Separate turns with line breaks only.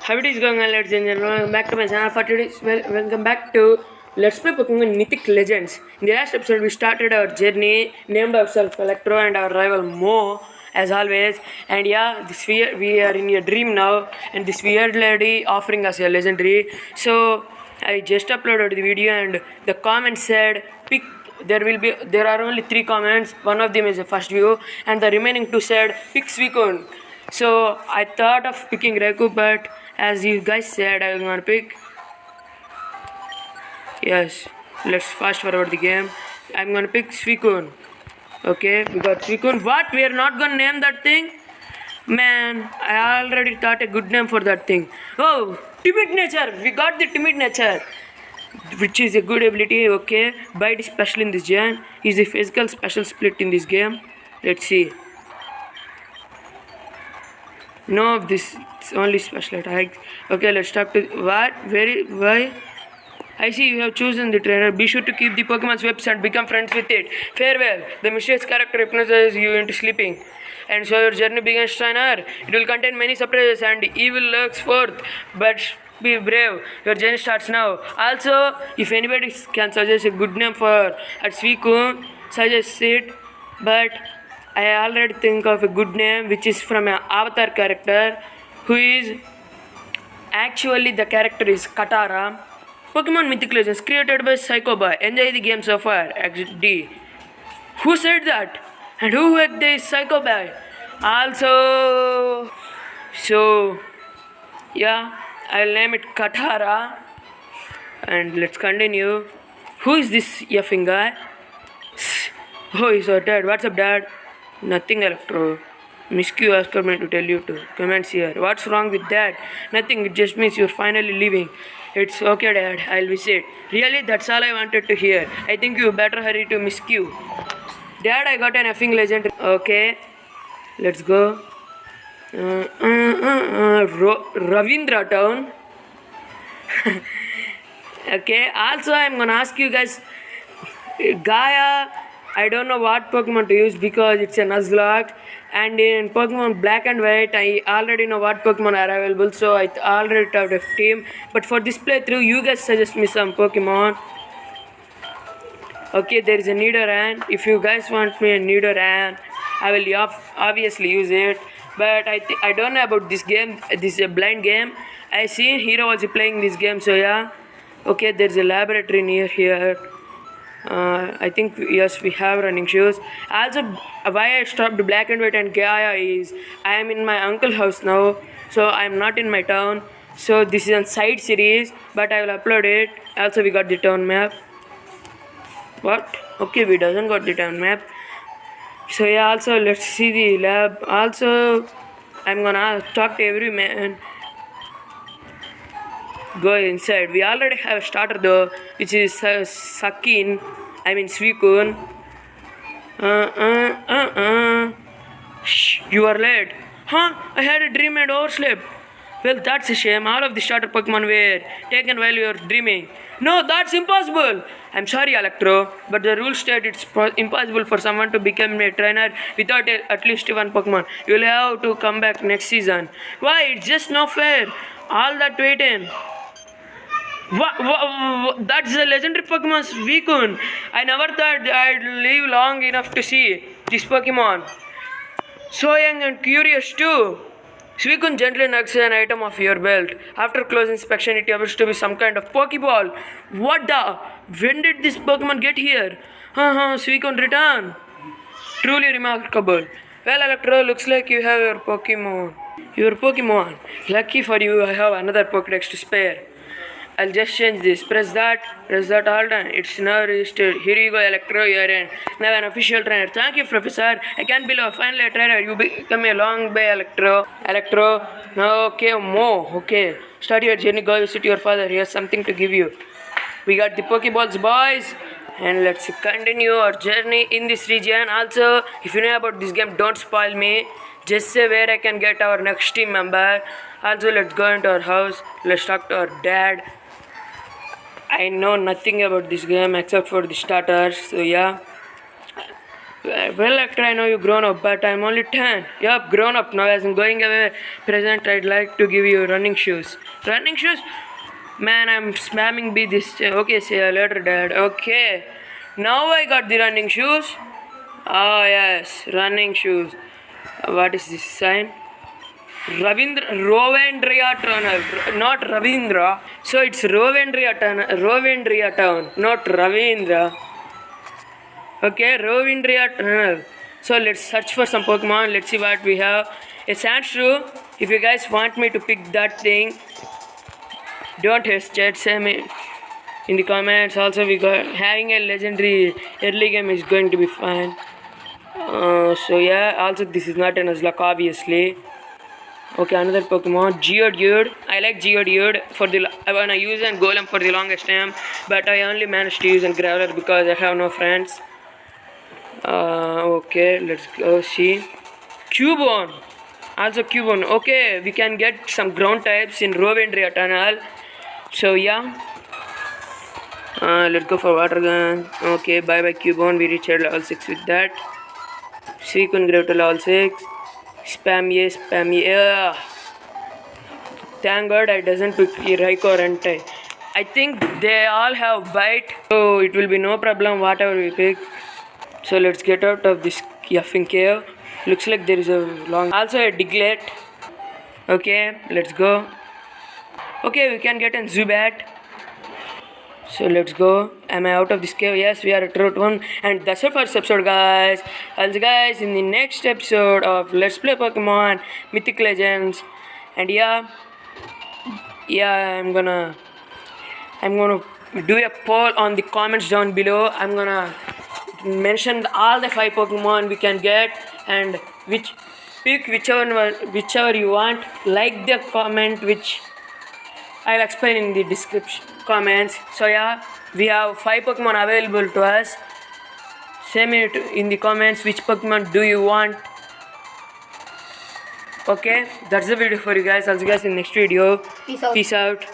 How it is going on, ladies and gentlemen? Welcome back to my channel for today. Welcome back to Let's Play Pokemon Mythic Legends. In the last episode, we started our journey, named ourselves Electro and our rival Mo, as always. And yeah, we are in a dream now, and this weird lady offering us a legendary. So I just uploaded the video, and the comment said, "Pick." There are only 3 comments. One of them is a first view, and the remaining 2 said, "Pick Suicune." So I thought of picking Raikou, but as you guys said, I was gonna pick. Yes, let's fast forward the game. I'm gonna pick Suicune. Okay, we got Suicune. What? We are not gonna name that thing? Man, I already thought a good name for that thing. Oh, Timid Nature. We got the Timid Nature, which is a good ability. Okay, Bite special in this gen. Is the physical special split in this game? Let's see. No, this is only special attack. Okay, let's talk to what? Why? I see you have chosen the trainer. Be sure to keep the Pokemon's webs and become friends with it. Farewell. The mysterious character hypnotizes you into sleeping. And so your journey begins, trainer. It will contain many surprises and evil lurks forth. But be brave. Your journey starts now. Also, if anybody can suggest a good name for Suicune, suggest it. But I already think of a good name, which is from an Avatar character, who is actually the character is Katara. Pokemon Mythic Legends created by Psycho Boy. Enjoy the game so far. XD. Who said that? And who hacked this Psycho Boy? Also, so yeah, I'll name it Katara. And let's continue. Who is this effing guy? Oh, he's our dad. What's up, dad? Nothing, Electro. Miscue asked me to tell you to. Comments here. What's wrong with that? Nothing. It just means you're finally leaving. It's okay, Dad. I'll visit. Really? That's all I wanted to hear. I think you better hurry to Miscue. Dad, I got an effing legend. Okay. Let's go. Ravindra Town. Okay. Also, I'm gonna ask you guys. Gaia. I don't know what Pokemon to use because it's a Nuzlocke, and in Pokemon Black and White I already know what Pokemon are available, so I already thought of team. But for this playthrough, you guys suggest me some Pokemon. Okay, there is a Nidoran. If you guys want me a Nidoran, I will obviously use it. But I don't know about this game. This is a blind game. I seen Hero also playing this game, so yeah. Okay, there's a laboratory near here. I think yes, we have running shoes. Also, why I stopped Black and White and Gaia is I am in my uncle's house now, so I am not in my town. So this is a side series, but I will upload it. Also, we got the town map. What? Okay, we doesn't got the town map. So yeah, also let's see the lab. Also, I'm gonna talk to every man. Go inside. We already have a starter though, which is Suicune. Shh, you are late. Huh? I had a dream and overslept. Well, that's a shame. All of the starter Pokemon were taken while you were dreaming. No, that's impossible. I'm sorry, Electro, but the rules state it's impossible for someone to become a trainer without at least one Pokemon. You'll have to come back next season. Why? It's just no fair. All that waiting. That's the legendary Pokemon Suicune. I never thought I'd live long enough to see this Pokemon. So young and curious too. Suicune gently knocks an item off your belt. After close inspection, it appears to be some kind of Pokeball. What the? When did this Pokemon get here? Suicune return. Truly remarkable. Well, Electro, looks like you have your Pokemon. Lucky for you, I have another Pokédex to spare. I'll just change this. Press that all time. It's now registered. Here you go, Electro. You're now an official trainer. Thank you, Professor. I can't believe finally a trainer. You become a long way, Electro. No, okay, Mo. Okay. Start your journey. Go visit your father. He has something to give you. We got the Pokeballs, boys. And let's continue our journey in this region. Also, if you know about this game, don't spoil me. Just say where I can get our next team member. Also, let's go into our house. Let's talk to our dad. I know nothing about this game except for the starters, so yeah. Well, actor, I know you grown up, but I'm only 10. Yup, grown up now. As I'm going away, present, I'd like to give you running shoes. Running shoes? Man, I'm spamming B this. Okay, see you later, Dad. Okay. Now I got the running shoes. Oh, yes, running shoes. What is this sign? Rovendria Tunnel, not Ravindra. So it's Rovendria Town, not Ravindra. Okay, Rovendria Tunnel. So let's search for some Pokemon. Let's see what we have. A Sandshrew. If you guys want me to pick that thing, don't hesitate. Say me in the comments. Also, we got having a legendary early game is going to be fine. So yeah. Also, this is not a Nuzlocke, obviously. Okay, another Pokemon, Geodude. I like Geodude I wanna use and Golem for the longest time, but I only managed to use and Graveler because I have no friends. Okay, let's go see. Cubone. Also Cubone. Okay, we can get some ground types in Rovendria Tunnel. So yeah. Let's go for Water Gun. Okay, bye bye Cubone. We reached level 6 with that. Suicune grew to level 6. Spam yes, spam yeah. Thank God I doesn't pick Raikou or Entei. I think they all have bite, so it will be no problem whatever we pick. So let's get out of this effing cave. Looks like there is a long. Also a Diglett. Okay, let's go. Okay, we can get a Zubat. So let's go. Am I out of this cave? Yes, we are at Route 1. And that's it for this episode, guys. Also, guys, in the next episode of Let's Play Pokemon Mythic Legends. And yeah, I'm gonna do a poll on the comments down below. I'm gonna mention all the 5 Pokemon we can get and pick whichever you want. Like the comment which I'll explain in the description comments. So yeah, we have 5 Pokemon available to us. Say me in the comments which Pokemon do you want. Okay, that's the video for you guys. I'll see you guys in the next video.
Peace out.
Peace out.